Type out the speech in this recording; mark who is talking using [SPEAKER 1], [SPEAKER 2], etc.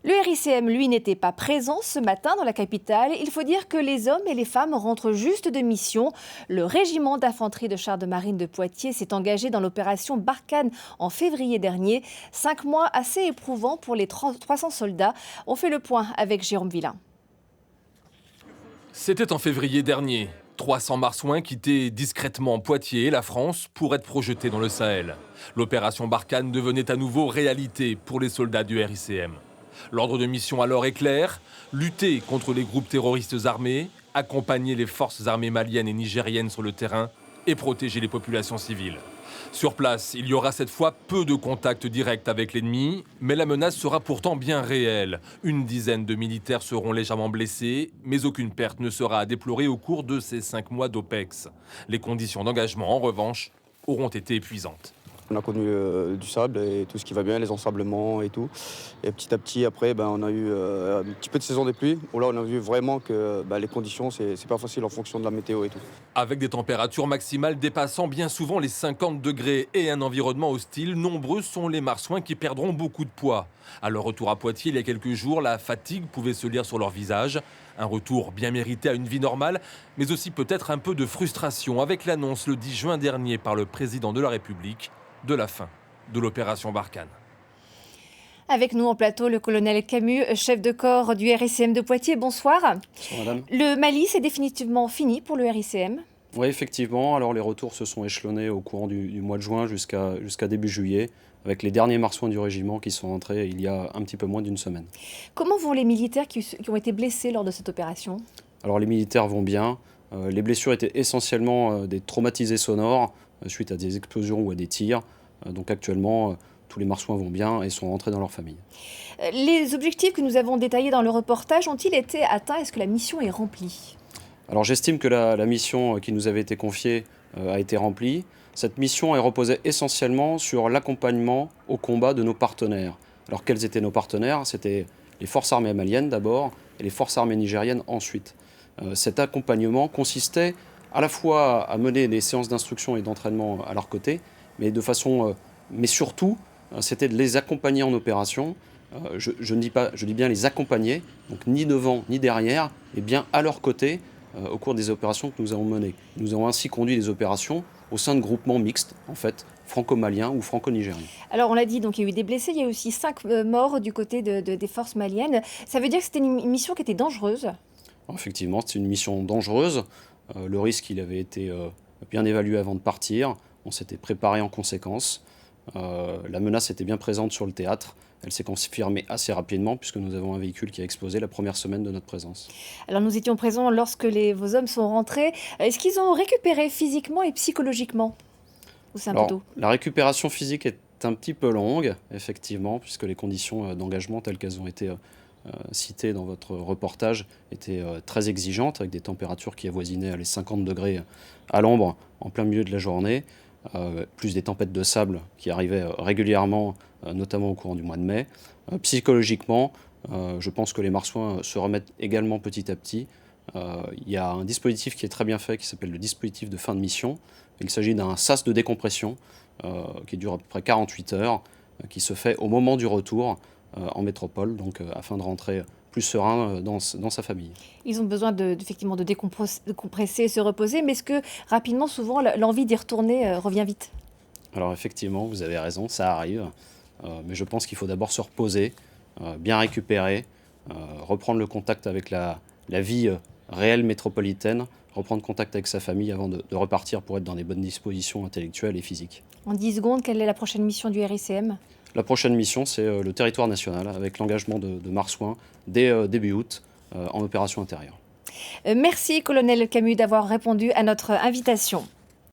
[SPEAKER 1] Le RICM, lui, n'était pas présent ce matin dans la capitale. Il faut dire que les hommes et les femmes rentrent juste de mission. Le régiment d'infanterie de chars de marine de Poitiers s'est engagé dans l'opération Barkhane en février dernier. 5 mois assez éprouvants pour les 300 soldats. On fait le point avec Jérôme Villain.
[SPEAKER 2] C'était en février dernier. 300 marsouins quittaient discrètement Poitiers et la France pour être projetés dans le Sahel. L'opération Barkhane devenait à nouveau réalité pour les soldats du RICM. L'ordre de mission alors est clair, lutter contre les groupes terroristes armés, accompagner les forces armées maliennes et nigériennes sur le terrain et protéger les populations civiles. Sur place, il y aura cette fois peu de contacts directs avec l'ennemi, mais la menace sera pourtant bien réelle. Une dizaine de militaires seront légèrement blessés, mais aucune perte ne sera à déplorer au cours de ces 5 mois d'OPEX. Les conditions d'engagement, en revanche, auront été épuisantes.
[SPEAKER 3] On a connu du sable et tout ce qui va bien, les ensablements et tout. Et petit à petit, après, on a eu un petit peu de saison des pluies. Où là, on a vu vraiment que les conditions, c'est pas facile en fonction de la météo et tout.
[SPEAKER 2] Avec des températures maximales dépassant bien souvent les 50 degrés et un environnement hostile, nombreux sont les marsouins qui perdront beaucoup de poids. À leur retour à Poitiers il y a quelques jours, la fatigue pouvait se lire sur leur visage. Un retour bien mérité à une vie normale, mais aussi peut-être un peu de frustration avec l'annonce le 10 juin dernier par le président de la République de la fin de l'opération Barkhane.
[SPEAKER 1] Avec nous en plateau, le colonel Camus, chef de corps du RICM de Poitiers. Bonsoir.
[SPEAKER 4] Bonsoir, madame.
[SPEAKER 1] Le Mali, c'est définitivement fini pour le RICM?
[SPEAKER 4] Oui, effectivement. Alors, les retours se sont échelonnés au courant du mois de juin jusqu'à début juillet, avec les derniers marsouins du régiment qui sont entrés il y a un petit peu moins d'une semaine.
[SPEAKER 1] Comment vont les militaires qui ont été blessés lors de cette opération?
[SPEAKER 4] Alors, les militaires vont bien. Les blessures étaient essentiellement des traumatisés sonores suite à des explosions ou à des tirs. Donc, actuellement, tous les marsouins vont bien et sont rentrés dans leur famille.
[SPEAKER 1] Les objectifs que nous avons détaillés dans le reportage ont-ils été atteints? Est-ce que la mission est remplie?
[SPEAKER 4] Alors j'estime que la mission qui nous avait été confiée a été remplie. Cette mission est reposée essentiellement sur l'accompagnement au combat de nos partenaires. Alors quels étaient nos partenaires? C'était les forces armées maliennes d'abord et les forces armées nigériennes ensuite. Cet accompagnement consistait à la fois à mener des séances d'instruction et d'entraînement à leur côté, mais surtout c'était de les accompagner en opération. Je dis bien les accompagner, donc ni devant ni derrière, mais bien à leur côté au cours des opérations que nous avons menées. Nous avons ainsi conduit des opérations au sein de groupements mixtes, en fait, franco-maliens ou franco-nigériens.
[SPEAKER 1] Alors on l'a dit, donc il y a eu des blessés, il y a eu aussi 5 morts du côté des forces maliennes. Ça veut dire que c'était une mission qui était dangereuse?
[SPEAKER 4] Alors, effectivement, c'est une mission dangereuse. Le risque, il avait été bien évalué avant de partir. On s'était préparé en conséquence. La menace était bien présente sur le théâtre. Elle s'est confirmée assez rapidement puisque nous avons un véhicule qui a explosé la première semaine de notre présence.
[SPEAKER 1] Alors nous étions présents lorsque vos hommes sont rentrés. Est-ce qu'ils ont récupéré physiquement et psychologiquement? Ou c'est un peu tôt?
[SPEAKER 4] La récupération physique est un petit peu longue, effectivement, puisque les conditions d'engagement telles qu'elles ont été citées dans votre reportage étaient très exigeantes, avec des températures qui avoisinaient les 50 degrés à l'ombre en plein milieu de la journée. Plus des tempêtes de sable qui arrivaient régulièrement, notamment au courant du mois de mai. Psychologiquement, je pense que les marsouins se remettent également petit à petit. Il y a un dispositif qui est très bien fait, qui s'appelle le dispositif de fin de mission. Il s'agit d'un sas de décompression qui dure à peu près 48 heures, qui se fait au moment du retour en métropole, donc afin de rentrer plus serein dans sa famille.
[SPEAKER 1] Ils ont besoin effectivement de décompresser et se reposer, mais est-ce que rapidement, souvent, l'envie d'y retourner revient vite?
[SPEAKER 4] Alors effectivement, vous avez raison, ça arrive, mais je pense qu'il faut d'abord se reposer, bien récupérer, reprendre le contact avec la vie réelle métropolitaine, reprendre contact avec sa famille avant de repartir pour être dans des bonnes dispositions intellectuelles et physiques.
[SPEAKER 1] En 10 secondes, quelle est la prochaine mission du RICM?
[SPEAKER 4] La prochaine mission, c'est le territoire national, avec l'engagement de marsouins dès début août en opération intérieure.
[SPEAKER 1] Merci, colonel Camus, d'avoir répondu à notre invitation.